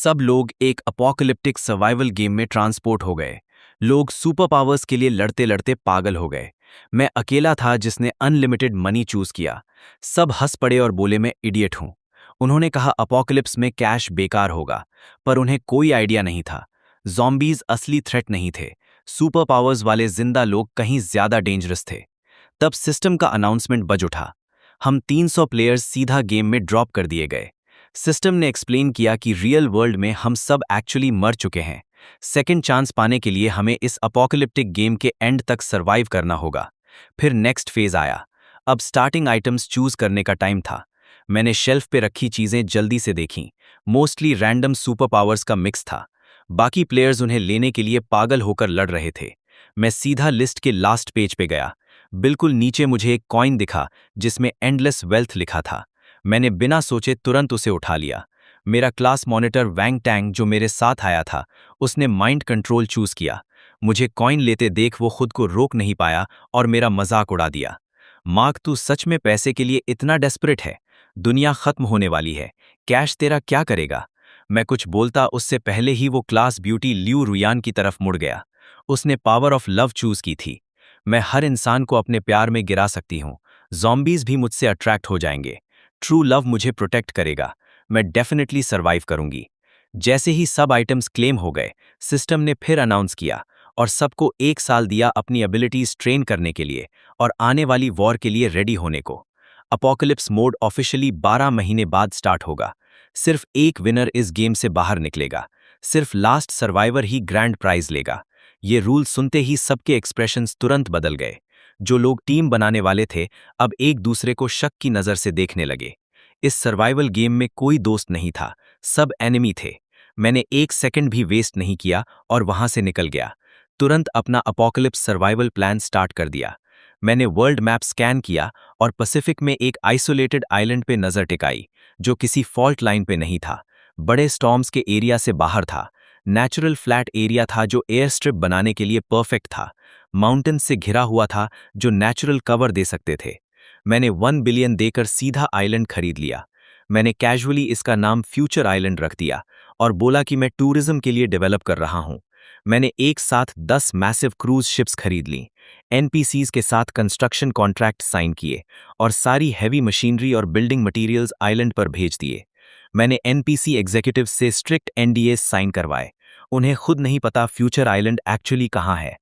सब लोग एक अपोकलिप्टिक सर्वाइवल गेम में ट्रांसपोर्ट हो गए। लोग सुपर पावर्स के लिए लड़ते लड़ते पागल हो गए। मैं अकेला था जिसने अनलिमिटेड मनी चूज किया। सब हंस पड़े और बोले मैं इडियट हूं। उन्होंने कहा अपोकलिप्स में कैश बेकार होगा, पर उन्हें कोई आइडिया नहीं था। ज़ॉम्बीज असली थ्रेट नहीं थे। सुपर पावर्स वाले जिंदा लोग कहीं ज्यादा डेंजरस थे। तब सिस्टम का अनाउंसमेंट बज उठा। हम 300 प्लेयर्स सीधा गेम में ड्रॉप कर दिए गए। सिस्टम ने एक्सप्लेन किया कि रियल वर्ल्ड में हम सब एक्चुअली मर चुके हैं। सेकंड चांस पाने के लिए हमें इस अपोकलिप्टिक गेम के एंड तक सरवाइव करना होगा। फिर नेक्स्ट फेज आया। अब स्टार्टिंग आइटम्स चूज करने का टाइम था। मैंने शेल्फ पे रखी चीजें जल्दी से देखीं। मोस्टली रैंडम सुपर पावर्स का मिक्स था। बाकी प्लेयर्स उन्हें लेने के लिए पागल होकर लड़ रहे थे। मैं सीधा लिस्ट के लास्ट पेज पे गया। बिल्कुल नीचे मुझे एक कॉइन दिखा जिसमें एंडलेस वेल्थ लिखा था। मैंने बिना सोचे तुरंत उसे उठा लिया। मेरा क्लास मॉनिटर वैंग टैंग जो मेरे साथ आया था, उसने माइंड कंट्रोल चूज किया। मुझे कॉइन लेते देख वो खुद को रोक नहीं पाया और मेरा मजाक उड़ा दिया। मार्क, तू सच में पैसे के लिए इतना डेस्परेट है? दुनिया खत्म होने वाली है, कैश तेरा क्या करेगा? मैं कुछ बोलता उससे पहले ही वो क्लास ब्यूटी लियू रुयान की तरफ मुड़ गया। उसने पावर ऑफ लव चूज की थी। मैं हर इंसान को अपने प्यार में गिरा सकती हूँ। ज़ॉम्बीज भी मुझसे अट्रैक्ट हो जाएंगे। ट्रू लव मुझे प्रोटेक्ट करेगा। मैं डेफिनेटली सर्वाइव करूंगी। जैसे ही सब आइटम्स क्लेम हो गए, सिस्टम ने फिर अनाउंस किया और सबको 1 साल दिया अपनी एबिलिटीज ट्रेन करने के लिए और आने वाली वॉर के लिए रेडी होने को। अपोकलिप्स मोड ऑफिशियली 12 महीने बाद स्टार्ट होगा। सिर्फ एक विनर इस गेम से बाहर निकलेगा। सिर्फ लास्ट सर्वाइवर ही ग्रैंड प्राइज लेगा। ये रूल सुनते ही सबके एक्सप्रेशंस तुरंत बदल गए। जो लोग टीम बनाने वाले थे, अब एक दूसरे को शक की नज़र से देखने लगे। इस सर्वाइवल गेम में कोई दोस्त नहीं था, सब एनिमी थे। मैंने 1 सेकंड भी वेस्ट नहीं किया और वहां से निकल गया। तुरंत अपना अपोकलिप्स सर्वाइवल प्लान स्टार्ट कर दिया। मैंने वर्ल्ड मैप स्कैन किया और पैसिफिक में एक आइसोलेटेड आइलैंड पे नज़र टिकाई, जो किसी फॉल्ट लाइन पे नहीं था, बड़े स्टॉर्म्स के एरिया से बाहर था। नेचुरल फ्लैट एरिया था जो एयर स्ट्रिप बनाने के लिए परफेक्ट था। माउंटेन से घिरा हुआ था जो नेचुरल कवर दे सकते थे। मैंने 1 बिलियन देकर सीधा आइलैंड खरीद लिया। मैंने कैजुअली इसका नाम फ्यूचर आइलैंड रख दिया और बोला कि मैं टूरिज्म के लिए डेवलप कर रहा हूं। मैंने एक साथ 10 मैसिव क्रूज शिप्स खरीद लीं, एनपीसीज के साथ कंस्ट्रक्शन कॉन्ट्रैक्ट साइन किए और सारी हैवी मशीनरी और बिल्डिंग मटेरियल्स आइलैंड पर भेज दिए। मैंने एनपीसी एग्जीक्यूटिव से स्ट्रिक्ट एनडीएस साइन करवाए। उन्हें खुद नहीं पता फ्यूचर आइलैंड एक्चुअली कहाँ है।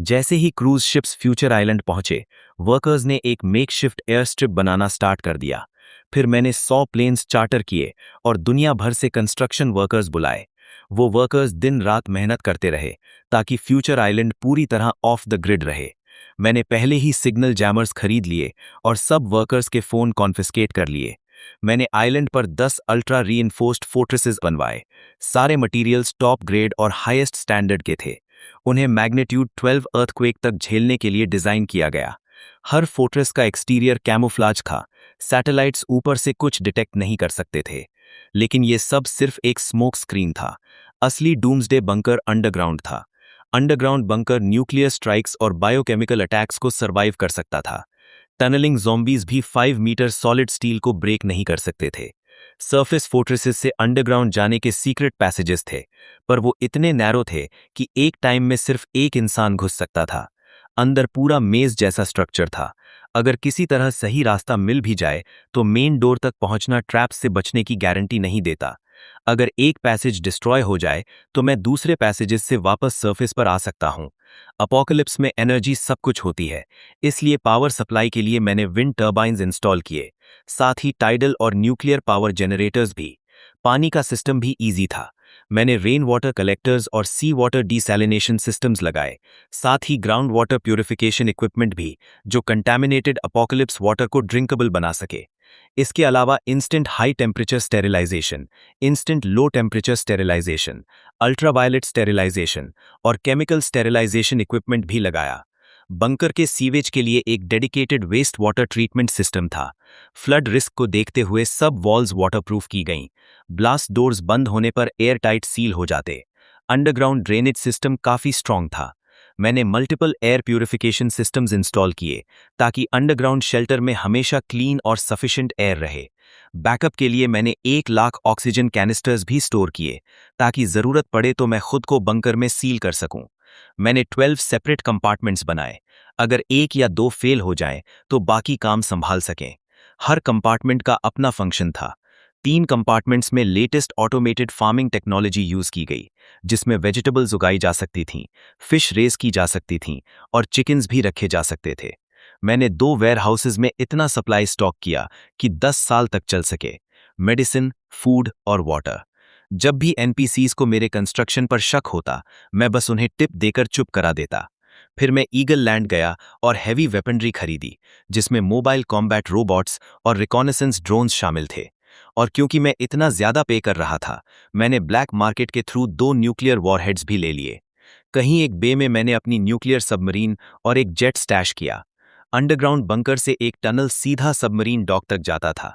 जैसे ही क्रूज शिप्स फ्यूचर आइलैंड पहुंचे, वर्कर्स ने एक मेकशिफ्ट एयर स्ट्रिप बनाना स्टार्ट कर दिया। फिर मैंने 100 प्लेन्स चार्टर किए और दुनिया भर से कंस्ट्रक्शन वर्कर्स बुलाए। वो वर्कर्स दिन रात मेहनत करते रहे ताकि फ्यूचर आइलैंड पूरी तरह ऑफ द ग्रिड रहे। मैंने पहले ही सिग्नल जैमर्स खरीद लिए और सब वर्कर्स के फोन कॉन्फिस्केट कर लिए। मैंने आइलैंड पर 10 अल्ट्रा रीइंफोर्स्ड फोर्ट्रेसेस बनवाए। सारे मटेरियल्स टॉप ग्रेड और हाईएस्ट स्टैंडर्ड के थे। उन्हें मैग्नीट्यूड 12 अर्थक्वेक तक झेलने के लिए डिजाइन किया गया। हर फोर्ट्रेस का एक्सटीरियर कैमोफ्लाज था। सैटेलाइट्स ऊपर से कुछ डिटेक्ट नहीं कर सकते थे। लेकिन ये सब सिर्फ एक स्मोक स्क्रीन था। असली डूम्सडे बंकर अंडरग्राउंड था। अंडरग्राउंड बंकर न्यूक्लियर स्ट्राइक्स और बायोकेमिकल अटैक्स को सर्वाइव कर सकता था। टनलिंग ज़ॉम्बीज भी 5 मीटर सॉलिड स्टील को ब्रेक नहीं कर सकते थे। सरफेस फोर्ट्रेसेस से अंडरग्राउंड जाने के सीक्रेट पैसेजेस थे, पर वो इतने नैरो थे कि एक टाइम में सिर्फ एक इंसान घुस सकता था। अंदर पूरा मेज जैसा स्ट्रक्चर था। अगर किसी तरह सही रास्ता मिल भी जाए तो मेन डोर तक पहुंचना ट्रैप्स से बचने की गारंटी नहीं देता। अगर एक पैसेज डिस्ट्रॉय हो जाए तो मैं दूसरे पैसेजेस से वापस सरफेस पर आ सकता हूं। अपोकलिप्स में एनर्जी सब कुछ होती है, इसलिए पावर सप्लाई के लिए मैंने विंड टर्बाइन्स इंस्टॉल किए, साथ ही टाइडल और न्यूक्लियर पावर जनरेटर्स भी। पानी का सिस्टम भी ईजी था। मैंने रेन वाटर कलेक्टर्स और सी वाटर डिसैलिनेशन सिस्टम्स लगाए, साथ ही ग्राउंड वाटर प्यूरिफिकेशन इक्विपमेंट भी, जो कंटैमिनेटेड अपोकलिप्स वाटर को ड्रिंकेबल बना सके। इसके अलावा instant high temperature sterilisation, instant low temperature sterilisation, ultraviolet sterilisation और केमिकल स्टेरिलाइजेशन इक्विपमेंट भी लगाया। बंकर के सीवेज के लिए एक dedicated waste water treatment system था। फ्लड रिस्क को देखते हुए सब वॉल्स वाटरप्रूफ की गईं। ब्लास्ट डोर्स बंद होने पर एयर टाइट सील हो जाते। अंडरग्राउंड ड्रेनेज सिस्टम काफ़ी स्ट्रॉन्ग था। मैंने multiple air purification systems install किए ताकि अंडरग्राउंड शेल्टर में हमेशा क्लीन और सफिशिएंट एयर रहे। बैकअप के लिए मैंने 1 लाख ऑक्सीजन कैनिस्टर्स भी स्टोर किए ताकि जरूरत पड़े तो मैं खुद को बंकर में सील कर सकूं। मैंने 12 सेपरेट कंपार्टमेंट्स बनाए, अगर एक या दो फेल हो जाएं तो बाकी काम संभाल सकें। हर कंपार्टमेंट का अपना फंक्शन था। 3 कंपार्टमेंट्स में latest automated farming technology use की गई, जिसमें वेजिटेबल्स उगाई जा सकती थीं, फिश रेस की जा सकती थीं और चिकन्स भी रखे जा सकते थे। मैंने 2 वेयर हाउसेज में इतना सप्लाई स्टॉक किया कि 10 साल तक चल सके, मेडिसिन, फूड और वाटर। जब भी एनपीसीज को मेरे कंस्ट्रक्शन पर शक होता, मैं बस उन्हें टिप देकर चुप करा देता। फिर मैं ईगल लैंड गया और हैवी वेपनरी खरीदी, जिसमें मोबाइल कॉम्बैट रोबोट्स और रिकॉनेसेंस ड्रोन्स शामिल थे। और क्योंकि मैं इतना ज्यादा पे कर रहा था, मैंने ब्लैक मार्केट के थ्रू 2 न्यूक्लियर वॉरहेड्स भी ले लिए। कहीं एक बे में मैंने अपनी न्यूक्लियर सबमरीन और एक जेट स्टैश किया। अंडरग्राउंड बंकर से एक टनल सीधा सबमरीन डॉक तक जाता था।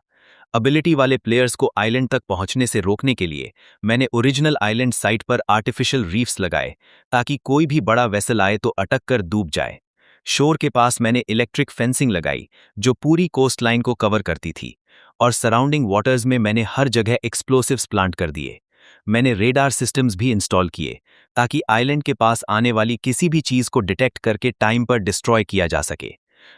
एबिलिटी वाले प्लेयर्स को आइलैंड तक पहुंचने से रोकने के लिए मैंने ओरिजिनल आइलैंड साइट पर आर्टिफिशियल रीफ्स लगाए, ताकि कोई भी बड़ा वेसल आए तो अटक कर डूब जाए। शोर के पास मैंने इलेक्ट्रिक फेंसिंग लगाई, जो पूरी कोस्ट लाइन को कवर करती थी, और सराउंडिंग वाटर्स में मैंने हर जगह एक्सप्लोसिव्स प्लांट कर दिए। मैंने रेडार सिस्टम्स भी इंस्टॉल किए, ताकि आइलैंड के पास आने वाली किसी भी चीज को डिटेक्ट करके टाइम पर डिस्ट्रॉय किया जा सके।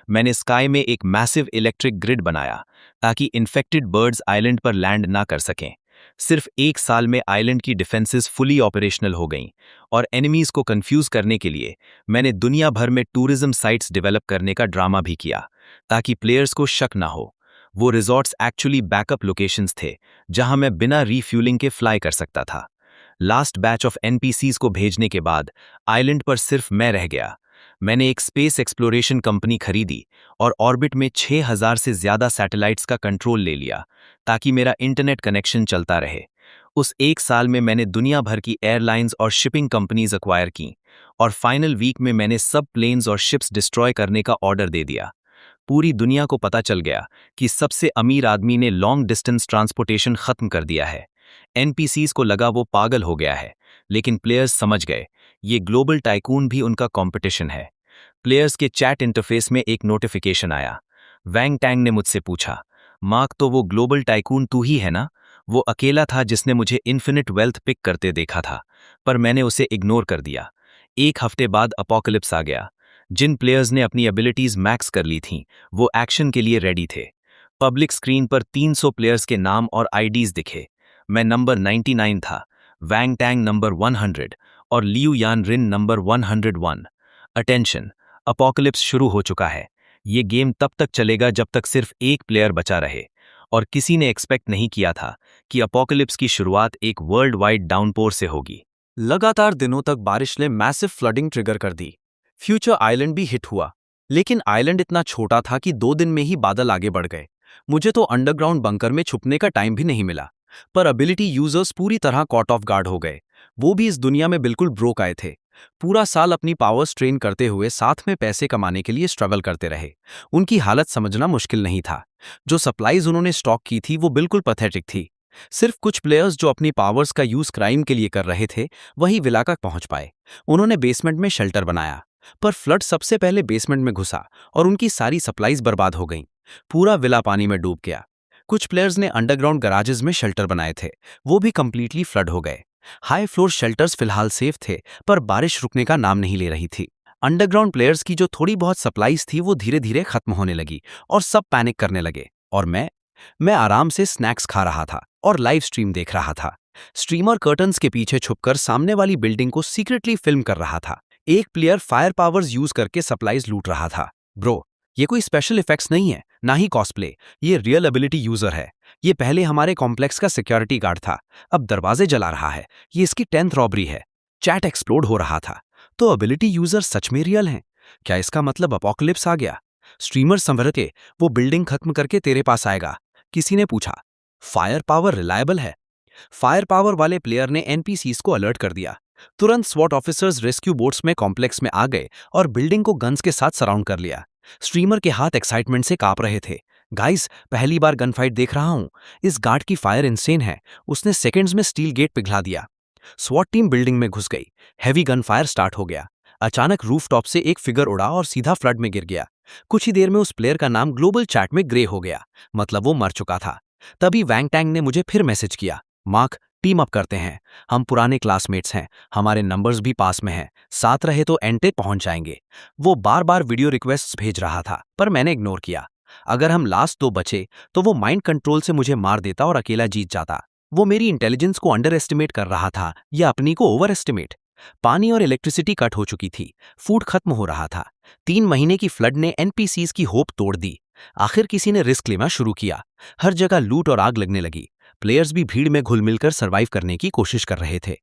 मैंने स्काई में एक मैसिव इलेक्ट्रिक ग्रिड बनाया, ताकि इन्फेक्टेड बर्ड्स आइलैंड पर लैंड ना कर सकें। सिर्फ 1 साल में आइलैंड की डिफेंसेस फुली ऑपरेशनल हो गईं, और एनिमीज को कंफ्यूज करने के लिए मैंने दुनिया भर में टूरिज्म साइट्स डेवलप करने का ड्रामा भी किया, ताकि प्लेयर्स को शक ना हो। वो रिजॉर्ट्स एक्चुअली बैकअप लोकेशंस थे, जहां मैं बिना रीफ्यूलिंग के फ्लाई कर सकता था। लास्ट बैच ऑफ एनपीसीज को भेजने के बाद आइलैंड पर सिर्फ मैं रह गया। मैंने एक स्पेस एक्सप्लोरेशन कंपनी खरीदी और ऑर्बिट में 6000 से ज्यादा सैटेलाइट्स का कंट्रोल ले लिया, ताकि मेरा इंटरनेट कनेक्शन चलता रहे। उस 1 साल में मैंने दुनिया भर की एयरलाइंस और शिपिंग कंपनीज एक्वायर की, और फाइनल वीक में मैंने सब प्लेन्स और शिप्स डिस्ट्रॉय करने का ऑर्डर दे दिया। पूरी दुनिया को पता चल गया कि सबसे अमीर आदमी ने लॉन्ग डिस्टेंस ट्रांसपोर्टेशन खत्म कर दिया है। एनपीसीज को लगा वो पागल हो गया है, लेकिन प्लेयर्स समझ गए, ये ग्लोबल टाइकून भी उनका कंपटीशन है। प्लेयर्स के चैट इंटरफेस में एक नोटिफिकेशन आया। वैंग टैंग ने मुझसे पूछा, मार्क, तो वो ग्लोबल टाइकून तू ही है ना? वो अकेला था जिसने मुझे इन्फिनिट वेल्थ पिक करते देखा था, पर मैंने उसे इग्नोर कर दिया। 1 हफ्ते बाद अपोकलिप्स आ गया। जिन प्लेयर्स ने अपनी एबिलिटीज मैक्स कर ली थीं, वो एक्शन के लिए रेडी थे। पब्लिक स्क्रीन पर 300 प्लेयर्स के नाम और आईडीज दिखे। मैं नंबर 99 था, वैंग टैंग नंबर 100 और लियू यान रिन नंबर 101। अटेंशन, अपोकलिप्स शुरू हो चुका है। ये गेम तब तक चलेगा जब तक सिर्फ एक प्लेयर बचा रहे, और किसी ने एक्सपेक्ट नहीं किया था कि अपोकलिप्स की शुरुआत एक वर्ल्ड वाइड डाउनपोर से होगी। लगातार दिनों तक बारिश ने मैसिव फ्लडिंग ट्रिगर कर दी। फ्यूचर आइलैंड भी हिट हुआ, लेकिन आइलैंड इतना छोटा था कि 2 दिन में ही बादल आगे बढ़ गए। मुझे तो अंडरग्राउंड बंकर में छुपने का टाइम भी नहीं मिला। पर एबिलिटी यूजर्स पूरी तरह कॉट ऑफ गार्ड हो गए। वो भी इस दुनिया में बिल्कुल ब्रोक आए थे। पूरा साल अपनी पावर्स ट्रेन करते हुए साथ में पैसे कमाने के लिए स्ट्रगल करते रहे। उनकी हालत समझना मुश्किल नहीं था। जो सप्लाईज उन्होंने स्टॉक की थी वो बिल्कुल पैथेटिक थी। सिर्फ कुछ प्लेयर्स जो अपनी पावर्स का यूज क्राइम के लिए कर रहे थे, वही विला तक पहुंच पाए। उन्होंने बेसमेंट में शेल्टर बनाया, पर फ्लड सबसे पहले बेसमेंट में घुसा और उनकी सारी सप्लाईज बर्बाद हो गईं। पूरा विला पानी में डूब गया। कुछ प्लेयर्स ने अंडरग्राउंड गराजेस में शेल्टर बनाए थे, वो भी कंप्लीटली फ्लड हो गए। हाई फ्लोर शेल्टर्स फिलहाल सेफ थे, पर बारिश रुकने का नाम नहीं ले रही थी। अंडरग्राउंड प्लेयर्स की जो थोड़ी बहुत सप्लाईज थी वो धीरे धीरे खत्म होने लगी और सब पैनिक करने लगे। और मैं आराम से स्नैक्स खा रहा था और लाइव स्ट्रीम देख रहा था। स्ट्रीमर कर्टन्स के पीछे छुपकर सामने वाली बिल्डिंग को सीक्रेटली फिल्म कर रहा था। एक प्लेयर फायर पावर्स यूज करके सप्लाईज लूट रहा था। ब्रो, ये कोई स्पेशल इफेक्ट्स नहीं है, ना ही कॉस्प्ले। ये रियल एबिलिटी यूजर है। ये पहले हमारे कॉम्प्लेक्स का सिक्योरिटी गार्ड था, अब दरवाजे जला रहा है। ये इसकी 10th रॉबरी है। चैट एक्सप्लोड हो रहा था। तो एबिलिटी यूजर सच में रियल हैं? क्या इसका मतलब अपोकलिप्स आ गया? स्ट्रीमर संभर के वो बिल्डिंग खत्म करके तेरे पास आएगा। किसी ने पूछा, फायर पावर रिलायबल है? फायर पावर वाले प्लेयर ने एनपीसीज को अलर्ट कर दिया। तुरंत स्वॉट ऑफिसर्स रेस्क्यू बोट्स में कॉम्प्लेक्स में आ गए और बिल्डिंग को गन्स के साथ सराउंड कर लिया। स्ट्रीमर के हाथ एक्साइटमेंट से कांप रहे थे। गाइस, पहली बार गन फाइट देख रहा हूं। इस गार्ड की फायर इंसेन है। उसने सेकंड्स में स्टील गेट पिघला दिया। स्वॉट टीम बिल्डिंग में घुस गई। हैवी गन फायर स्टार्ट हो गया। अचानक रूफटॉप से एक फिगर उड़ा और सीधा फ्लड में गिर गया। कुछ ही देर में उस प्लेयर का नाम ग्लोबल चैट में ग्रे हो गया, मतलब वो मर चुका था। तभी वैंग टैंग ने मुझे फिर मैसेज किया, मार्क, टीम अप करते हैं, हम पुराने क्लासमेट्स हैं, हमारे नंबर्स भी पास में हैं, साथ रहे तो एंड तक पहुंच जाएंगे। वो बार बार वीडियो रिक्वेस्ट्स भेज रहा था, पर मैंने इग्नोर किया। अगर हम लास्ट 2 बचे तो वो माइंड कंट्रोल से मुझे मार देता और अकेला जीत जाता। वो मेरी इंटेलिजेंस को अंडर एस्टिमेट कर रहा था या अपनी को ओवर एस्टिमेट। पानी और इलेक्ट्रिसिटी कट हो चुकी थी, फूड खत्म हो रहा था। 3 महीने की फ्लड ने एनपीसीज की होप तोड़ दी। आखिर किसी ने रिस्क लेना शुरू किया। हर जगह लूट और आग लगने लगी। प्लेयर्स भी भीड़ में घुल मिलकर सर्वाइव करने की कोशिश कर रहे थे,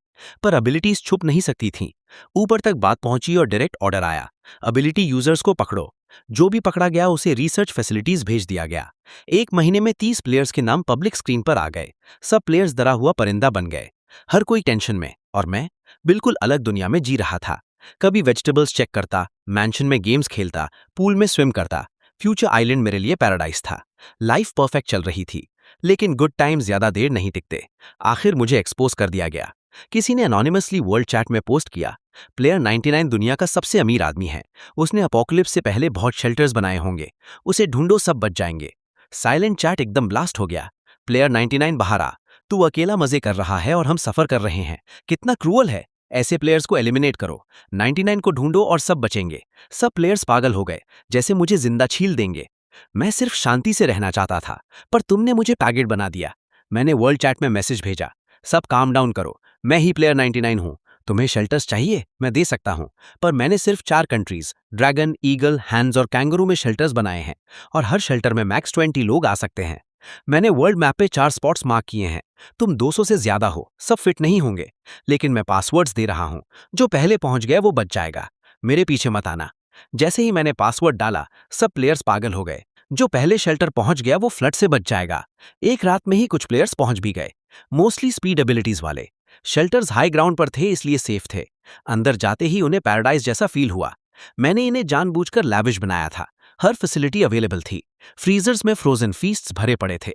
पर एबिलिटीज छुप नहीं सकती थीं। ऊपर तक बात पहुंची और डायरेक्ट ऑर्डर आया, एबिलिटी यूजर्स को पकड़ो। जो भी पकड़ा गया उसे रिसर्च फैसिलिटीज भेज दिया गया। 1 महीने में 30 प्लेयर्स के नाम पब्लिक स्क्रीन पर आ गए। सब प्लेयर्स डरा हुआ परिंदा बन गए। हर कोई टेंशन में, और मैं बिल्कुल अलग दुनिया में जी रहा था। कभी वेजिटेबल्स चेक करता, मैंशन में गेम्स खेलता, पूल में स्विम करता। फ्यूचर आइलैंड मेरे लिए पैराडाइज था। लाइफ परफेक्ट चल रही थी, लेकिन गुड टाइम ज्यादा देर नहीं टिकते। आखिर मुझे एक्सपोज कर दिया गया। किसी ने एनोनिमसली वर्ल्ड चैट में पोस्ट किया, प्लेयर 99 दुनिया का सबसे अमीर आदमी है। उसने अपोकलिप्स से पहले बहुत शेल्टर्स बनाए होंगे। उसे ढूंढो, सब बच जाएंगे। साइलेंट चैट एकदम ब्लास्ट हो गया। प्लेयर 99 बाहर आ, तू अकेला मजे कर रहा है और हम सफर कर रहे हैं। कितना क्रूअल है। ऐसे प्लेयर्स को एलिमिनेट करो। 99 को ढूंढो और सब बचेंगे। सब प्लेयर्स पागल हो गए, जैसे मुझे जिंदा छील देंगे। मैं सिर्फ शांति से रहना चाहता था, पर तुमने मुझे पैकेट बना दिया। मैंने वर्ल्ड चैट में मैसेज भेजा, सब काम डाउन करो, मैं ही प्लेयर 99 हूं। तुम्हें शेल्टर्स चाहिए, मैं दे सकता हूं। पर मैंने सिर्फ 4 कंट्रीज, ड्रैगन, ईगल, हैंड्स और कैंगरू में शेल्टर्स बनाए हैं, और हर शेल्टर में मैक्स 20 लोग आ सकते हैं। मैंने वर्ल्ड मैप पे 4 स्पॉट्स मार्क किए हैं। तुम 200 से ज्यादा हो, सब फिट नहीं होंगे। लेकिन मैं पासवर्ड्स दे रहा हूं, जो पहले पहुंच गया वो बच जाएगा। मेरे पीछे मत आना। जैसे ही मैंने पासवर्ड डाला, सब प्लेयर्स पागल हो गए। जो पहले शेल्टर पहुंच गया वो फ्लड से बच जाएगा। एक रात में ही कुछ प्लेयर्स पहुंच भी गए, मोस्टली स्पीड एबिलिटीज वाले। शेल्टर्स हाई ग्राउंड पर थे, इसलिए सेफ थे। अंदर जाते ही उन्हें पैराडाइज जैसा फील हुआ। मैंने इन्हें जानबूझकर लैविश बनाया था। हर फैसिलिटी अवेलेबल थी। फ्रीजर्स में फ्रोजन फीस्ट्स भरे पड़े थे।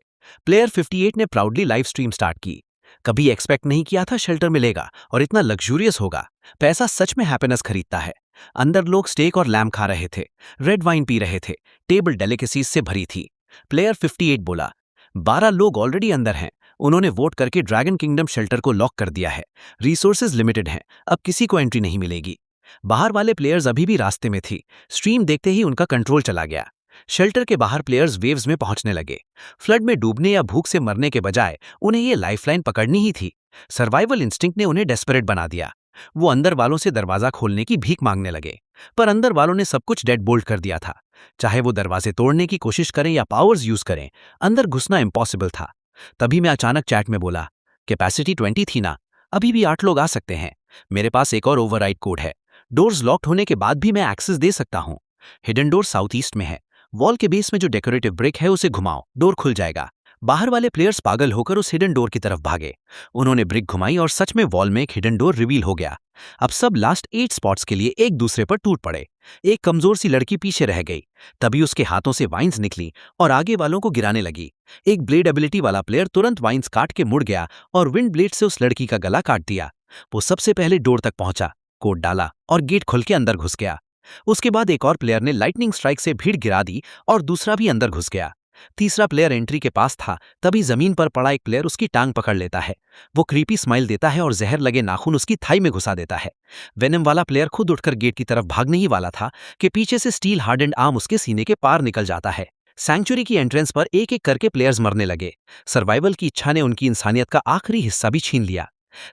प्लेयर 58 ने प्राउडली लाइव स्ट्रीम स्टार्ट की। कभी एक्सपेक्ट नहीं किया था शेल्टर मिलेगा और इतना लग्जूरियस होगा। पैसा सच में हैप्पीनेस खरीदता है। अंदर लोग स्टेक और लैम्प खा रहे थे, रेड वाइन पी रहे थे। टेबल डेलिकेसीज से भरी थी। प्लेयर 58 बोला, 12 लोग ऑलरेडी अंदर हैं। उन्होंने वोट करके ड्रैगन किंगडम शेल्टर को लॉक कर दिया है। रिसोर्सेज लिमिटेड हैं, अब किसी को एंट्री नहीं मिलेगी। बाहर वाले प्लेयर्स अभी भी रास्ते में थी। स्ट्रीम देखते ही उनका कंट्रोल चला गया। शेल्टर के बाहर प्लेयर्स वेव्स में पहुंचने लगे। फ्लड में डूबने या भूख से मरने के बजाय उन्हें ये लाइफलाइन पकड़नी ही थी। सर्वाइवल इंस्टिंक्ट ने उन्हें डेस्परेट बना दिया। वो अंदर वालों से दरवाजा खोलने की भीख मांगने लगे, पर अंदर वालों ने सब कुछ डेड बोल्ट कर दिया था। चाहे वो दरवाजे तोड़ने की कोशिश करें या पावर्स यूज करें, अंदर घुसना इम्पॉसिबल था। तभी मैं अचानक चैट में बोला, कैपेसिटी 20 थी ना, अभी भी 8 लोग आ सकते हैं। मेरे पास एक और ओवरराइड कोड है। डोर्स लॉक्ड होने के बाद भी मैं एक्सेस दे सकता हूँ। हिडन डोर साउथ ईस्ट में है। वॉल के बेस में जो डेकोरेटिव ब्रिक है उसे घुमाओ, डोर खुल जाएगा। बाहर वाले प्लेयर्स पागल होकर उस हिडन डोर की तरफ भागे। उन्होंने ब्रिक घुमाई और सच में वॉल में एक हिडन डोर रिवील हो गया। अब सब लास्ट 8 स्पॉट्स के लिए एक दूसरे पर टूट पड़े। एक कमजोर सी लड़की पीछे रह गई। तभी उसके हाथों से वाइन्स निकली और आगे वालों को गिराने लगी। एक ब्लेड एबिलिटी वाला प्लेयर तुरंत वाइन्स काट के मुड़ गया और विंड ब्लेड से उस लड़की का गला काट दिया। वो सबसे पहले डोर तक पहुंचा, कोड डाला और गेट खुल के अंदर घुस गया। उसके बाद एक और प्लेयर ने लाइटनिंग स्ट्राइक से भीड़ गिरा दी और दूसरा भी अंदर घुस गया। तीसरा प्लेयर एंट्री के पास था, तभी जमीन पर पड़ा एक प्लेयर उसकी टांग पकड़ लेता है। वो क्रीपी स्माइल देता है और जहर लगे नाखून उसकी थाई में घुसा देता है। वेनम वाला प्लेयर खुद उठकर गेट की तरफ भागने ही वाला था कि पीछे से स्टील हार्डेंड आर्म उसके सीने के पार निकल जाता है। सैंक्चुरी की एंट्रेंस पर एक एक करके प्लेयर्स मरने लगे। सर्वाइवल की इच्छा ने उनकी इंसानियत का आखिरी हिस्सा भी छीन लिया।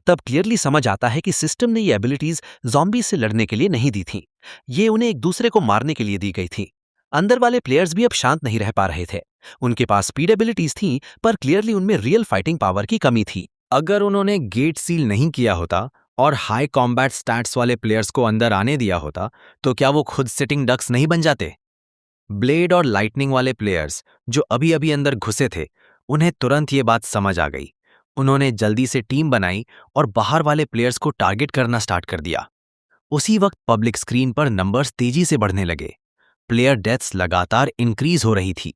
तब क्लियरली समझ आता है कि सिस्टम ने ये एबिलिटीज ज़ॉम्बी से लड़ने के लिए नहीं दी थी। ये उन्हें एक दूसरे को मारने के लिए दी गई थी। अंदर वाले प्लेयर्स भी अब शांत नहीं रह पा रहे थे। उनके पास स्पीड एबिलिटीज थी, पर क्लियरली उनमें रियल फाइटिंग पावर की कमी थी। अगर उन्होंने गेट सील नहीं किया होता और हाई कॉम्बैट स्टैट्स वाले प्लेयर्स को अंदर आने दिया होता, तो क्या वो खुद सिटिंग डक्स नहीं बन जाते? ब्लेड और लाइटनिंग वाले प्लेयर्स जो अभी अभी अंदर घुसे थे, उन्हें तुरंत ये बात समझ आ गई। उन्होंने जल्दी से टीम बनाई और बाहर वाले प्लेयर्स को टारगेट करना स्टार्ट कर दिया। उसी वक्त पब्लिक स्क्रीन पर नंबर्स तेजी से बढ़ने लगे। प्लेयर डेथ्स लगातार इंक्रीज हो रही थी।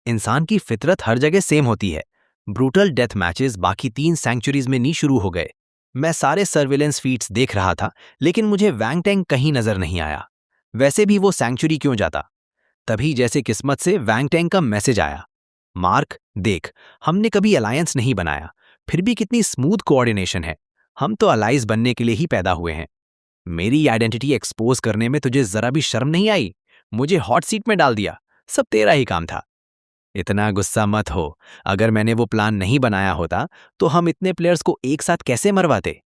इंसान की फितरत हर जगह सेम होती है। ब्रूटल डेथ मैचेस बाकी 3 सैंक्चुरीज में नहीं शुरू हो गए। मैं सारे सर्विलेंस फीड्स देख रहा था, लेकिन मुझे वैंग टैंग कहीं नजर नहीं आया। वैसे भी वो सैंक्चुरी क्यों जाता? तभी जैसे किस्मत से वैंग टैंग का मैसेज आया, मार्क, देख, हमने कभी अलायंस नहीं बनाया, फिर भी कितनी स्मूथ कोऑर्डिनेशन है। हम तो अलाइज बनने के लिए ही पैदा हुए हैं। मेरी आइडेंटिटी एक्सपोज करने में तुझे जरा भी शर्म नहीं आई? मुझे हॉट सीट में डाल दिया। सब तेरा ही काम था। इतना गुस्सा मत हो। अगर मैंने वो प्लान नहीं बनाया होता तो हम इतने प्लेयर्स को एक साथ कैसे मरवाते?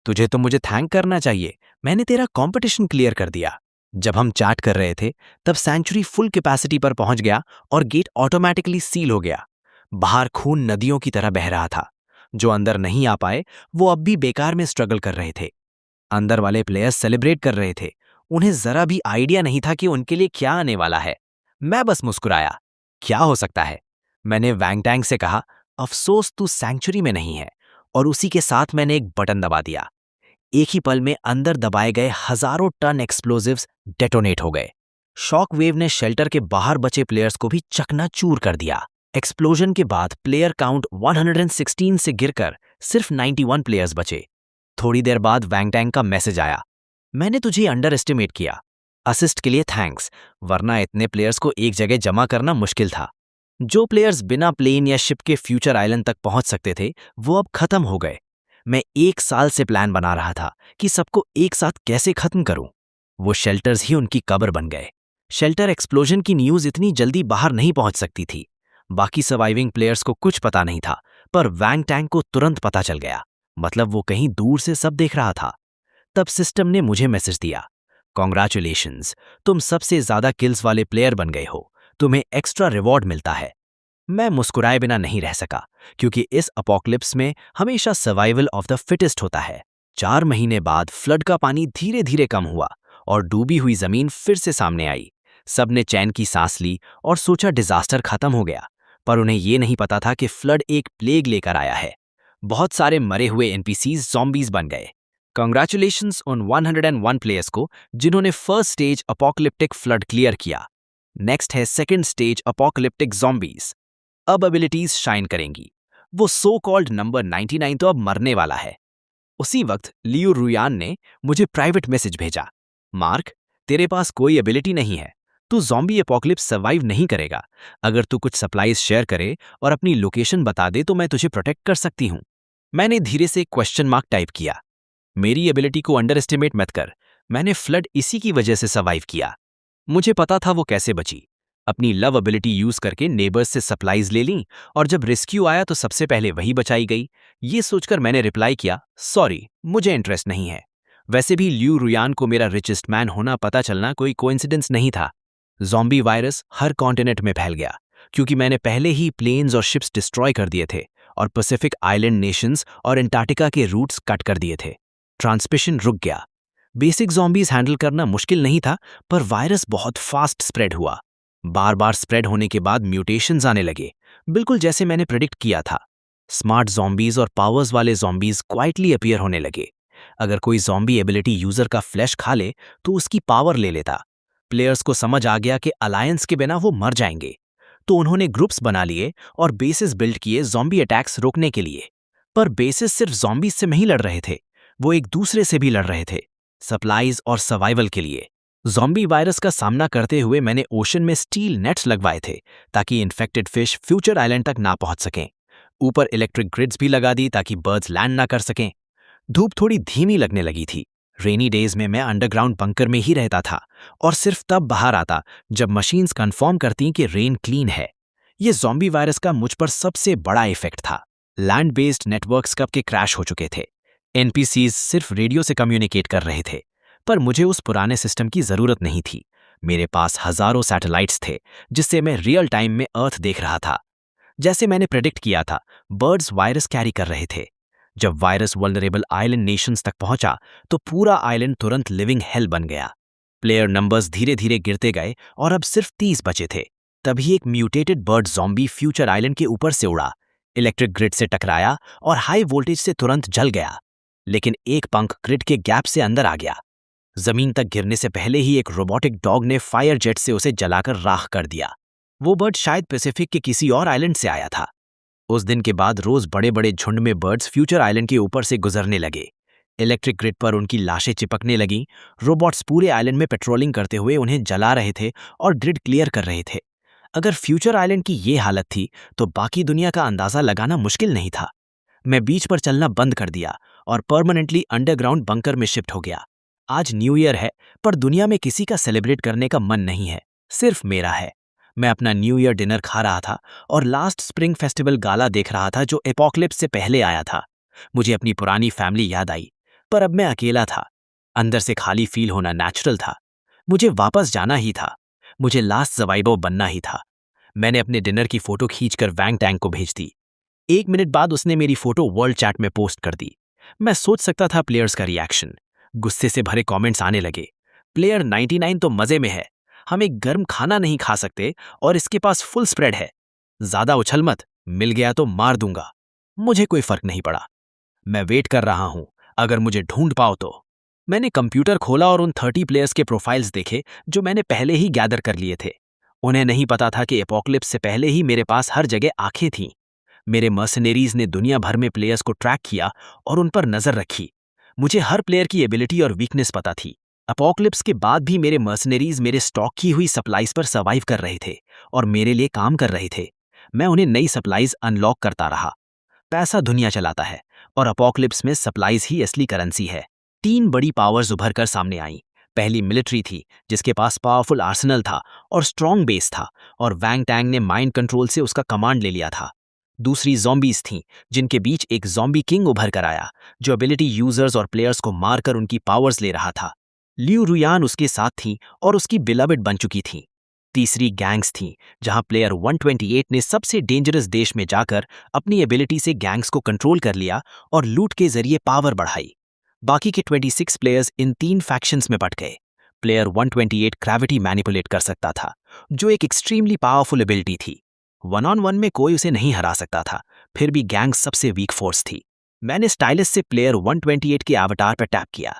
तुझे तो मुझे थैंक करना चाहिए। मैंने तेरा कंपटीशन क्लियर कर दिया। जब हम चाट कर रहे थे तब सेंचुरी फुल कैपेसिटी पर पहुंच गया और गेट ऑटोमेटिकली सील हो गया। बाहर खून नदियों की तरह बह रहा था। जो अंदर नहीं आ पाए वो अब भी बेकार में स्ट्रगल कर रहे थे। अंदर वाले प्लेयर्स सेलिब्रेट कर रहे थे। उन्हें जरा भी आइडिया नहीं था कि उनके लिए क्या आने वाला है। मैं बस मुस्कुराया। क्या हो सकता है? मैंने वैंग टैंग से कहा, अफसोस तू सैंक्चुरी में नहीं है। और उसी के साथ मैंने एक बटन दबा दिया। एक ही पल में अंदर दबाए गए हजारों टन एक्सप्लोजिव्स डेटोनेट हो गए। शॉक वेव ने शेल्टर के बाहर बचे प्लेयर्स को भी चकनाचूर कर दिया। एक्सप्लोजन के बाद प्लेयर काउंट 116 से गिरकर सिर्फ 91 प्लेयर्स बचे। थोड़ी देर बाद वैंग टैंग का मैसेज आया, मैंने तुझे अंडर एस्टिमेट किया। असिस्ट के लिए थैंक्स, वरना इतने प्लेयर्स को एक जगह जमा करना मुश्किल था। जो प्लेयर्स बिना प्लेन या शिप के फ्यूचर आइलैंड तक पहुंच सकते थे वो अब खत्म हो गए। मैं 1 साल से प्लान बना रहा था कि सबको एक साथ कैसे खत्म करूं। वो शेल्टर्स ही उनकी कब्र बन गए। शेल्टर एक्सप्लोजन की न्यूज इतनी जल्दी बाहर नहीं पहुंच सकती थी। बाकी सर्वाइविंग प्लेयर्स को कुछ पता नहीं था, पर वैंग टैंग को तुरंत पता चल गया। मतलब वो कहीं दूर से सब देख रहा था। तब सिस्टम ने मुझे मैसेज दिया, कॉन्ग्रेचुलेशंस, तुम सबसे ज्यादा किल्स वाले प्लेयर बन गए हो। तुम्हें एक्स्ट्रा रिवॉर्ड मिलता है। मैं मुस्कुराए बिना नहीं रह सका, क्योंकि इस अपोकलिप्स में हमेशा सर्वाइवल ऑफ द फिटेस्ट होता है। 4 महीने बाद फ्लड का पानी धीरे धीरे कम हुआ और डूबी हुई जमीन फिर से सामने आई। सबने चैन की सांस ली और सोचा डिजास्टर खत्म हो गया। पर उन्हें ये नहीं पता था कि फ्लड एक प्लेग लेकर आया है। बहुत सारे मरे हुए एनपीसीज ज़ॉम्बीज बन गए। कंग्रेचुलेशंस उन 101 प्लेयर्स को जिन्होंने first stage apocalyptic flood clear किया। नेक्स्ट है सेकंड स्टेज अपोकलिप्टिक ज़ॉम्बीज। अब एबिलिटीज शाइन करेंगी। वो सो कॉल्ड नंबर 99 तो अब मरने वाला है। उसी वक्त लियो रुयान ने मुझे प्राइवेट मैसेज भेजा, मार्क, तेरे पास कोई एबिलिटी नहीं है। तू ज़ॉम्बी एपोकलिप्स सर्वाइव नहीं करेगा। अगर तू कुछ सप्लाईज शेयर करे और अपनी लोकेशन बता दे तो मैं तुझे प्रोटेक्ट कर सकती हूँ। मैंने धीरे से क्वेश्चन मार्क टाइप किया। मेरी एबिलिटी को अंडर एस्टिमेट मत कर। मैंने फ्लड इसी की वजह से सर्वाइव किया। मुझे पता था वो कैसे बची। अपनी लव एबिलिटी यूज करके नेबर्स से सप्लाईज ले लीं और जब रेस्क्यू आया तो सबसे पहले वही बचाई गई। ये सोचकर मैंने रिप्लाई किया, सॉरी, मुझे इंटरेस्ट नहीं है। वैसे भी ल्यू रुयान को मेरा रिचेस्ट मैन होना पता चलना कोई कोइंसिडेंस नहीं था। ज़ॉम्बी वायरस हर कॉन्टिनेंट में फैल गया, क्योंकि मैंने पहले ही प्लेन्स और शिप्स डिस्ट्रॉय कर दिए थे और पैसिफिक आइलैंड नेशंस और अंटार्कटिका के रूट्स कट कर दिए थे। ट्रांसमिशन रुक गया। बेसिक ज़ॉम्बीज हैंडल करना मुश्किल नहीं था, पर वायरस बहुत फास्ट स्प्रेड हुआ। बार बार स्प्रेड होने के बाद म्यूटेशंस आने लगे, बिल्कुल जैसे मैंने प्रेडिक्ट किया था। स्मार्ट ज़ॉम्बीज और पावर्स वाले ज़ॉम्बीज क्वाइटली अपीयर होने लगे। अगर कोई ज़ॉम्बी एबिलिटी यूजर का फ्लैश खा ले तो उसकी पावर ले लेता। प्लेयर्स को समझ आ गया कि अलायंस के बिना वो मर जाएंगे, तो उन्होंने ग्रुप्स बना लिए और बेसिस बिल्ड किए ज़ॉम्बी अटैक्स रोकने के लिए। पर बेसिस सिर्फ ज़ॉम्बीज से नहीं लड़ रहे थे, वो एक दूसरे से भी लड़ रहे थे, सप्लाईज और सर्वाइवल के लिए। ज़ॉम्बी वायरस का सामना करते हुए मैंने ओशन में स्टील नेट्स लगवाए थे ताकि इन्फेक्टेड फिश फ्यूचर आइलैंड तक ना पहुंच सकें। ऊपर इलेक्ट्रिक ग्रिड्स भी लगा दी ताकि बर्ड्स लैंड ना कर सकें। धूप थोड़ी धीमी लगने लगी थी। रेनी डेज में मैं अंडरग्राउंड बंकर में ही रहता था और सिर्फ तब बाहर आता जब मशीन्स कंफर्म करती कि रेन क्लीन है। ये ज़ॉम्बी वायरस का मुझ पर सबसे बड़ा इफेक्ट था। लैंड बेस्ड नेटवर्क्स कब के क्रैश हो चुके थे। एनपीसीज सिर्फ रेडियो से कम्युनिकेट कर रहे थे, पर मुझे उस पुराने सिस्टम की जरूरत नहीं थी। मेरे पास हजारों सैटेलाइट्स थे जिससे मैं रियल टाइम में अर्थ देख रहा था। जैसे मैंने प्रेडिक्ट किया था, बर्ड्स वायरस कैरी कर रहे थे। जब वायरस वल्नरेबल आइलैंड नेशंस तक पहुंचा तो पूरा आइलैंड तुरंत लिविंग हेल बन गया। प्लेयर नंबर्स धीरे धीरे गिरते गए और अब सिर्फ 30 बचे थे। तभी एक mutated bird zombie future island के ऊपर से उड़ा, इलेक्ट्रिक ग्रिड से टकराया और हाई वोल्टेज से तुरंत जल गया। लेकिन एक पंख ग्रिड के गैप से अंदर आ गया। जमीन तक गिरने से पहले ही एक रोबोटिक डॉग ने फायर जेट से उसे जलाकर राख कर दिया। वो बर्ड शायद पैसिफिक के किसी और आइलैंड से आया था। उस दिन के बाद रोज बड़े बड़े झुंड में बर्ड्स फ्यूचर आइलैंड के ऊपर से गुजरने लगे। इलेक्ट्रिक ग्रिड पर उनकी लाशें चिपकने लगीं। रोबोट्स पूरे आइलैंड में पेट्रोलिंग करते हुए उन्हें जला रहे थे और ग्रिड क्लियर कर रहे थे। अगर फ्यूचर आइलैंड की ये हालत थी तो बाकी दुनिया का अंदाजा लगाना मुश्किल नहीं था। मैं बीच पर चलना बंद कर दिया और परमानेंटली अंडरग्राउंड बंकर में शिफ्ट हो गया। आज न्यू ईयर है, पर दुनिया में किसी का सेलिब्रेट करने का मन नहीं है, सिर्फ मेरा है। मैं अपना न्यू ईयर डिनर खा रहा था और लास्ट स्प्रिंग फेस्टिवल गाला देख रहा था जो एपोक्लिप्स से पहले आया था। मुझे अपनी पुरानी फैमिली याद आई, पर अब मैं अकेला था। अंदर से खाली फील होना नेचुरल था। मुझे वापस जाना ही था। मुझे लास्ट सर्वाइवर बनना ही था। मैंने अपने डिनर की फोटो खींचकर वैंग टैंग को भेज दी। 1 मिनट बाद उसने मेरी फोटो वर्ल्ड चैट में पोस्ट कर दी। मैं सोच सकता था प्लेयर्स का रिएक्शन। गुस्से से भरे कमेंट्स आने लगे। प्लेयर 99 तो मजे में है, हम एक गर्म खाना नहीं खा सकते और इसके पास फुल स्प्रेड है। ज्यादा उछल मत, मिल गया तो मार दूंगा। मुझे कोई फर्क नहीं पड़ा। मैं वेट कर रहा हूं, अगर मुझे ढूंढ पाओ तो। मैंने कंप्यूटर खोला और उन 30 प्लेयर्स के प्रोफाइल्स देखे जो मैंने पहले ही गैदर कर लिए थे। उन्हें नहीं पता था कि एपोक्लिप्स से पहले ही मेरे पास हर जगह आंखें थीं। मेरे मर्सनेरीज ने दुनिया भर में प्लेयर्स को ट्रैक किया और उन पर नजर रखी। मुझे हर प्लेयर की एबिलिटी और वीकनेस पता थी। अपोक्लिप्स के बाद भी मेरे मर्सनेरीज मेरे स्टॉक की हुई सप्लाईज पर सर्वाइव कर रहे थे और मेरे लिए काम कर रहे थे। मैं उन्हें नई सप्लाईज अनलॉक करता रहा। पैसा दुनिया चलाता है और अपोक्लिप्स में सप्लाईज ही असली करेंसी है। 3 बड़ी पावर्स उभर कर सामने आईं। पहली मिलिट्री थी, जिसके पास पावरफुल आर्सेनल था और स्ट्रॉन्ग बेस था, और वैंग टैंग ने माइंड कंट्रोल से उसका कमांड ले लिया था। दूसरी ज़ॉम्बीज थीं, जिनके बीच एक ज़ॉम्बी किंग उभर कर आया, जो एबिलिटी यूजर्स और प्लेयर्स को मारकर उनकी पावर्स ले रहा था। लियू रुयान उसके साथ थी और उसकी बिलवेड बन चुकी थी। तीसरी गैंग्स थीं, जहां प्लेयर 128 ने सबसे डेंजरस देश में जाकर अपनी एबिलिटी से गैंग्स को कंट्रोल कर लिया और लूट के जरिए पावर बढ़ाई। बाकी के 26 प्लेयर्स इन 3 फैक्शंस में बट गए। प्लेयर 128 ग्रेविटी मैनिपुलेट कर सकता था, जो एक एक्सट्रीमली पावरफुल एबिलिटी थी। 1-on-1 में कोई उसे नहीं हरा सकता था, फिर भी गैंग्स सबसे वीक फोर्स थी। मैंने स्टाइलिस से प्लेयर 128 के एवटार पर टैप किया।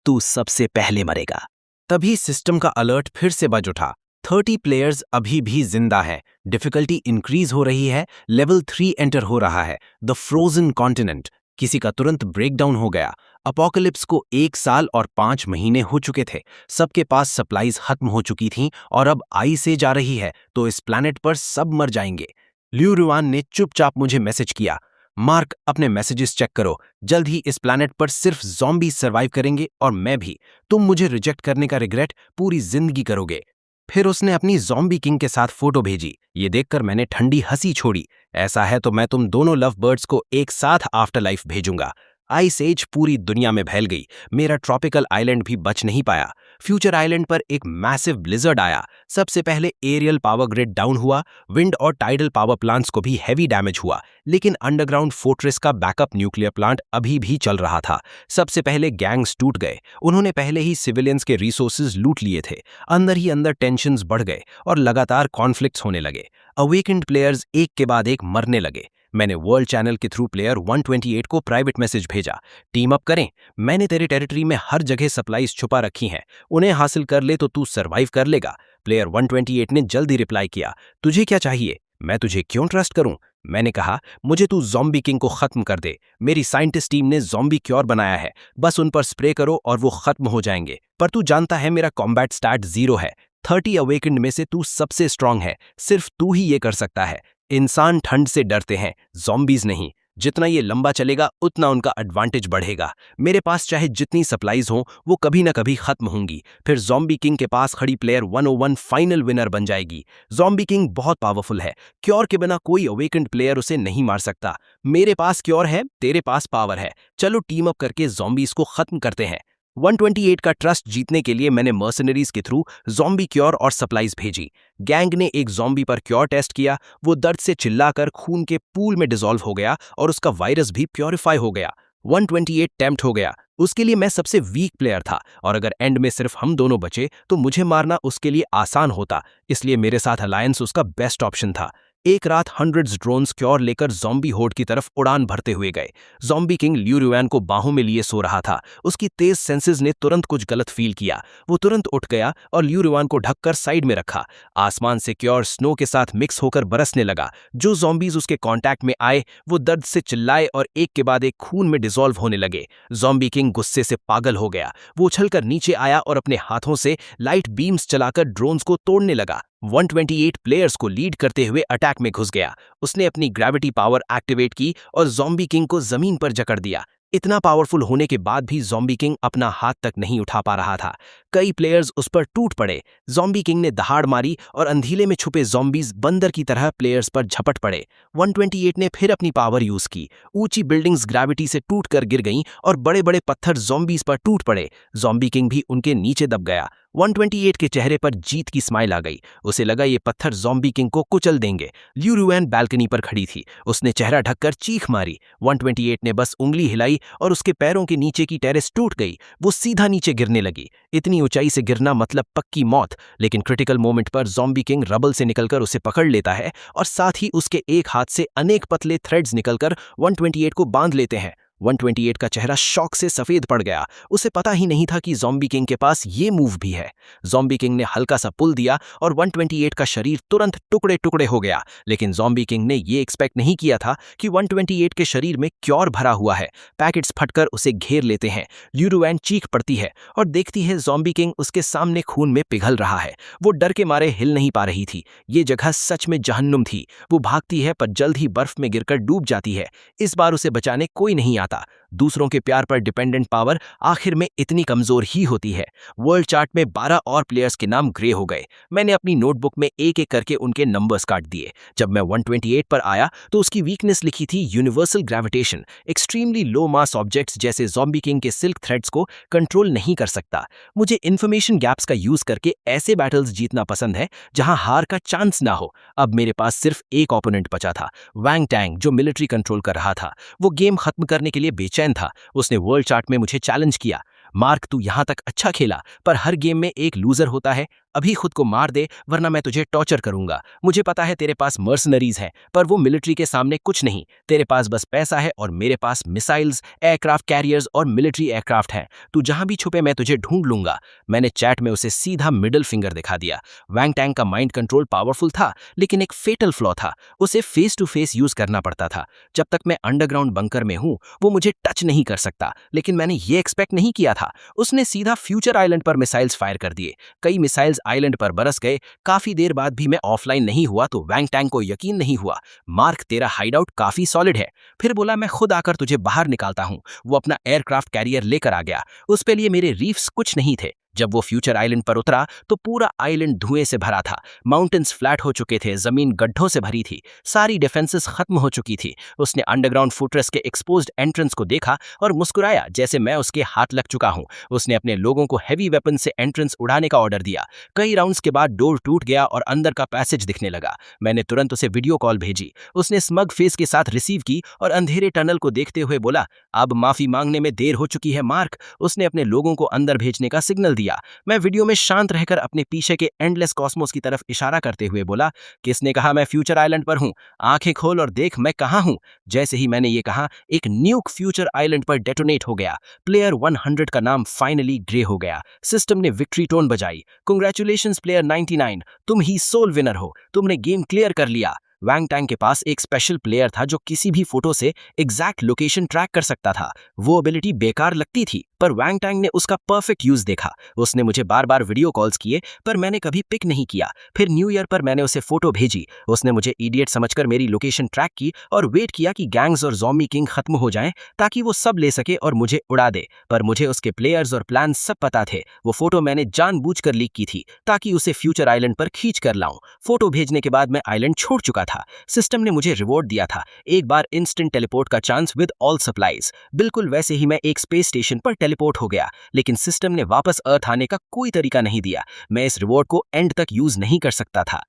तू सबसे पहले मरेगा। तभी सिस्टम का अलर्ट फिर से बज उठा। 30 प्लेयर्स अभी भी जिंदा है। डिफिकल्टी इंक्रीज हो रही है। लेवल 3 एंटर हो रहा है। The frozen continent. किसी का तुरंत ब्रेकडाउन हो गया। अपोकलिप्स को 1 साल और 5 महीने हो चुके थे। सबके पास सप्लाईज खत्म हो चुकी थीं और अब आइस एज आ रही है, तो इस प्लैनेट पर सब मर जाएंगे। लियू रुआन ने चुपचाप मुझे मैसेज किया, मार्क, अपने मैसेजेस चेक करो। जल्द ही इस प्लैनेट पर सिर्फ ज़ॉम्बी सर्वाइव करेंगे और मैं भी। तुम मुझे रिजेक्ट करने का रिग्रेट पूरी जिंदगी करोगे। फिर उसने अपनी ज़ॉम्बी किंग के साथ फोटो भेजी। ये देखकर मैंने ठंडी हंसी छोड़ी। ऐसा है तो मैं तुम दोनों लव बर्ड्स को एक साथ आफ्टर लाइफ भेजूंगा। आइस एज पूरी दुनिया में फैल गई। मेरा ट्रॉपिकल आइलैंड भी बच नहीं पाया। फ्यूचर आइलैंड पर एक मैसिव ब्लिजर्ड आया। सबसे पहले एरियल पावर ग्रिड डाउन हुआ। विंड और टाइडल पावर प्लांट्स को भी हैवी डैमेज हुआ, लेकिन अंडरग्राउंड फोर्ट्रेस का बैकअप न्यूक्लियर प्लांट अभी भी चल रहा था। सबसे पहले गैंग्स टूट गए। उन्होंने पहले ही सिविलियंस के रिसोर्सेज लूट लिए थे। अंदर ही अंदर टेंशन्स बढ़ गए और लगातार कॉन्फ्लिक्ट्स होने लगे। अवेकेंड प्लेयर्स एक के बाद एक मरने लगे। मैंने वर्ल्ड चैनल के थ्रू प्लेयर 128 को प्राइवेट मैसेज भेजा, टीम अप करें। मैंने तेरे टेरिटरी में हर जगह सप्लाईज छुपा रखी हैं, उन्हें हासिल कर ले तो तू सरवाइव कर लेगा। प्लेयर 128 ने जल्दी रिप्लाई किया, तुझे क्या चाहिए? मैं तुझे क्यों ट्रस्ट करूं? मैंने कहा, मुझे तू ज़ॉम्बी किंग को खत्म कर दे। मेरी साइंटिस्ट टीम ने ज़ॉम्बी क्योर बनाया है, बस उन पर स्प्रे करो और वो खत्म हो जाएंगे। पर तू जानता है मेरा कॉम्बैट स्टैट 0 है। 30 अवेकेंड में से तू सबसे स्ट्रांग है। सिर्फ तू ही ये कर सकता है। इंसान ठंड से डरते हैं, ज़ॉम्बीज नहीं। जितना ये लंबा चलेगा उतना उनका एडवांटेज बढ़ेगा। मेरे पास चाहे जितनी सप्लाईज हों, वो कभी ना कभी खत्म होंगी। फिर ज़ॉम्बी किंग के पास खड़ी प्लेयर 101 फाइनल विनर बन जाएगी। ज़ॉम्बी किंग बहुत पावरफुल है। क्योर के बिना कोई अवेकेंड प्लेयर उसे नहीं मार सकता। मेरे पास क्योर है, तेरे पास पावर है। चलो टीम अप करके ज़ॉम्बीज को खत्म करते हैं। 128 का ट्रस्ट जीतने के लिए मैंने मर्सनरीज के थ्रू ज़ॉम्बी क्योर और सप्लाईज भेजी। गैंग ने एक ज़ॉम्बी पर क्योर टेस्ट किया। वो दर्द से चिल्लाकर खून के पूल में डिसॉल्व हो गया और उसका वायरस भी प्योरीफाई हो गया। 128 टेम्प्ट हो गया। उसके लिए मैं सबसे वीक प्लेयर था और अगर एंड में सिर्फ हम दोनों बचे तो मुझे मारना उसके लिए आसान होता, इसलिए मेरे साथ अलायंस उसका बेस्ट ऑप्शन था। एक रात हंड्रेड्स ड्रोन्स क्योर लेकर ज़ॉम्बी होड की तरफ उड़ान भरते हुए गए। ज़ॉम्बी किंग लियू रुआन को बाहों में लिए सो रहा था। उसकी तेज सेंसेस ने तुरंत कुछ गलत फील किया। वो तुरंत उठ गया और लियू रुआन को ढककर साइड में रखा। आसमान से क्योर स्नो के साथ मिक्स होकर बरसने लगा। जो ज़ॉम्बीज उसके कांटेक्ट में आए वो दर्द से चिल्लाए और एक के बाद एक खून में डिसॉल्व होने लगे। ज़ॉम्बी किंग गुस्से से पागल हो गया। वो उछलकर नीचे आया और अपने हाथों से लाइट बीम्स चलाकर ड्रोन्स को तोड़ने लगा। 128 प्लेयर्स को लीड करते हुए अटैक में घुस गया। उसने अपनी ग्रेविटी पावर एक्टिवेट की और ज़ॉम्बी किंग को जमीन पर जकड़ दिया। इतना पावरफुल होने के बाद भी ज़ॉम्बी किंग अपना हाथ तक नहीं उठा पा रहा था। कई प्लेयर्स उस पर टूट पड़े। ज़ॉम्बी किंग ने दहाड़ मारी और अंधेरे में छुपे ज़ॉम्बीज बंदर की तरह प्लेयर्स पर झपट पड़े। 128 ने फिर अपनी पावर यूज की। ऊंची बिल्डिंग्स ग्रेविटी से टूट कर गिर गईं और बड़े बड़े पत्थर ज़ॉम्बीज पर टूट पड़े। ज़ॉम्बी किंग भी उनके नीचे दब गया। 128 के चेहरे पर जीत की स्माइल आ गई। उसे लगा ये पत्थर ज़ॉम्बी किंग को कुचल देंगे। ल्यू रुएन बालकनी पर खड़ी थी। उसने चेहरा ढककर चीख मारी। 128 ने बस उंगली हिलाई और उसके पैरों के नीचे की टेरेस टूट गई। वो सीधा नीचे गिरने लगी। इतनी ऊंचाई से गिरना मतलब पक्की मौत। लेकिन क्रिटिकल मोमेंट पर ज़ॉम्बी किंग रबल से निकलकर उसे पकड़ लेता है और साथ ही उसके एक हाथ से अनेक पतले थ्रेड्स निकलकर 128 को बांध लेते हैं। 128 का चेहरा शॉक से सफेद पड़ गया। उसे पता ही नहीं था कि ज़ॉम्बी किंग के पास ये मूव भी है। ज़ॉम्बी किंग ने हल्का सा पुल दिया और 128 का शरीर तुरंत टुकड़े टुकड़े हो गया। लेकिन ज़ॉम्बी किंग ने ये एक्सपेक्ट नहीं किया था कि 128 के शरीर में क्योर भरा हुआ है। पैकेट्स फटकर उसे घेर लेते हैं। ल्यू रुएन चीख पड़ती है और देखती है ज़ॉम्बी किंग उसके सामने खून में पिघल रहा है। वो डर के मारे हिल नहीं पा रही थी। ये जगह सच में जहन्नुम थी। वो भागती है पर जल्द ही बर्फ में गिरकर डूब जाती है। इस बार उसे बचाने कोई नहीं आता। दूसरों के प्यार पर डिपेंडेंट पावर आखिर में इतनी कमजोर ही होती है। वर्ल्ड चार्ट में 12 और प्लेयर्स के नाम ग्रे हो गए। मैंने अपनी नोटबुक में एक एक करके उनके नंबर्स काट दिए। जब मैं 128 पर आया तो उसकी वीकनेस लिखी थी यूनिवर्सल ग्रेविटेशन। एक्सट्रीमली लो मास ऑब्जेक्ट्स जैसे ज़ॉम्बी किंग के सिल्क थ्रेड्स को कंट्रोल नहीं कर सकता। मुझे इन्फॉर्मेशन गैप्स का यूज करके ऐसे बैटल्स जीतना पसंद है जहां हार का चांस ना हो। अब मेरे पास सिर्फ एक ओपोनेंट बचा था, वैंग टैंग, जो मिलिट्री कंट्रोल कर रहा था। वो गेम खत्म करने के लिए बेचैन था। उसने वर्ल्ड चार्ट में मुझे चैलेंज किया, मार्क तू यहां तक अच्छा खेला पर हर गेम में एक लूजर होता है। अभी खुद को मार दे वरना मैं तुझे टॉर्चर करूंगा। मुझे पता है तेरे पास मर्सनरीज हैं पर वो मिलिट्री के सामने कुछ नहीं। तेरे पास बस पैसा है और मेरे पास मिसाइल्स, एयरक्राफ्ट कैरियर्स और मिलिट्री एयरक्राफ्ट हैं। तू जहां भी छुपे मैं तुझे ढूंढ लूंगा। मैंने चैट में उसे सीधा मिडिल फिंगर दिखा दिया। वैंग टैंग का माइंड कंट्रोल पावरफुल था लेकिन एक फेटल फ्लॉ था, उसे फेस टू फेस यूज करना पड़ता था। जब तक मैं अंडरग्राउंड बंकर में हूं वो मुझे टच नहीं कर सकता। लेकिन मैंने ये एक्सपेक्ट नहीं किया था। उसने सीधा फ्यूचर आइलैंड पर मिसाइल्स फायर कर दिए। कई मिसाइल्स आइलैंड पर बरस गए। काफी देर बाद भी मैं ऑफलाइन नहीं हुआ तो वैंग टैंग को यकीन नहीं हुआ। मार्क तेरा हाइडआउट काफी सॉलिड है। फिर बोला मैं खुद आकर तुझे बाहर निकालता हूं। वो अपना एयरक्राफ्ट कैरियर लेकर आ गया। उस पे लिए मेरे रीफ्स कुछ नहीं थे। जब वो फ्यूचर आइलैंड पर उतरा तो पूरा आइलैंड धुएं से भरा था। माउंटेन्स फ्लैट हो चुके थे, जमीन गड्ढों से भरी थी, सारी डिफेंसेस खत्म हो चुकी थी। उसने अंडरग्राउंड फुटरेस के एक्सपोज्ड एंट्रेंस को देखा और मुस्कुराया जैसे मैं उसके हाथ लग चुका हूं। उसने अपने लोगों को हैवी वेपन से एंट्रेंस उड़ाने का ऑर्डर दिया। कई राउंड्स के बाद डोर टूट गया और अंदर का पैसेज दिखने लगा। मैंने तुरंत उसे वीडियो कॉल भेजी। उसने स्मग फेस के साथ रिसीव की और अंधेरे टनल को देखते हुए बोला, अब माफी मांगने में देर हो चुकी है मार्क। उसने अपने लोगों को अंदर भेजने का सिग्नल दिया। मैं वीडियो में शांत रहकर अपने पीछे के एंडलेस कॉस्मोस की तरफ इशारा करते हुए बोला, किसने कहा मैं फ्यूचर आइलैंड पर हूं? आंखें खोल और देख मैं कहां हूं। जैसे ही मैंने ये कहा एक न्यूक फ्यूचर आइलैंड पर डेटोनेट हो गया। प्लेयर 100 का नाम फाइनली ग्रे हो गया। सिस्टम ने विक्ट्री टोन बजाई। कांग्रेचुलेशंस प्लेयर 99, तुम ही सोल विनर हो। तुमने गेम क्लियर कर लिया। वैंग टैंग के पास एक स्पेशल प्लेयर था जो किसी भी फोटो से एग्जैक्ट लोकेशन ट्रैक कर सकता था। वो एबिलिटी बेकार लगती थी पर वैंग टैंग ने उसका परफेक्ट यूज देखा। उसने मुझे बार बार वीडियो कॉल्स किए पर मैंने कभी पिक नहीं किया। फिर न्यू ईयर पर मैंने उसे फोटो भेजी। उसने मुझे इडियट समझकर मेरी लोकेशन ट्रैक की और वेट किया कि गैंग्स और ज़ॉम्बी किंग खत्म हो जाएं ताकि वो सब ले सके और मुझे उड़ा दे। पर मुझे उसके प्लेयर्स और प्लान सब पता थे। वो फोटो मैंने जानबूझकर लीक की थी ताकि उसे फ्यूचर आइलैंड पर खींच कर लाऊं। फोटो भेजने के बाद मैं आइलैंड छोड़ चुका था। सिस्टम ने मुझे रिवॉर्ड दिया था, एक बार इंस्टेंट टेलीपोर्ट का चांस विद ऑल सप्लाईज। बिल्कुल वैसे ही मैं एक स्पेस स्टेशन पर टेलीपोर्ट हो गया। लेकिन सिस्टम ने वापस अर्थ आने का कोई तरीका नहीं दिया। मैं इस रिवॉर्ड को एंड तक यूज नहीं कर सकता था।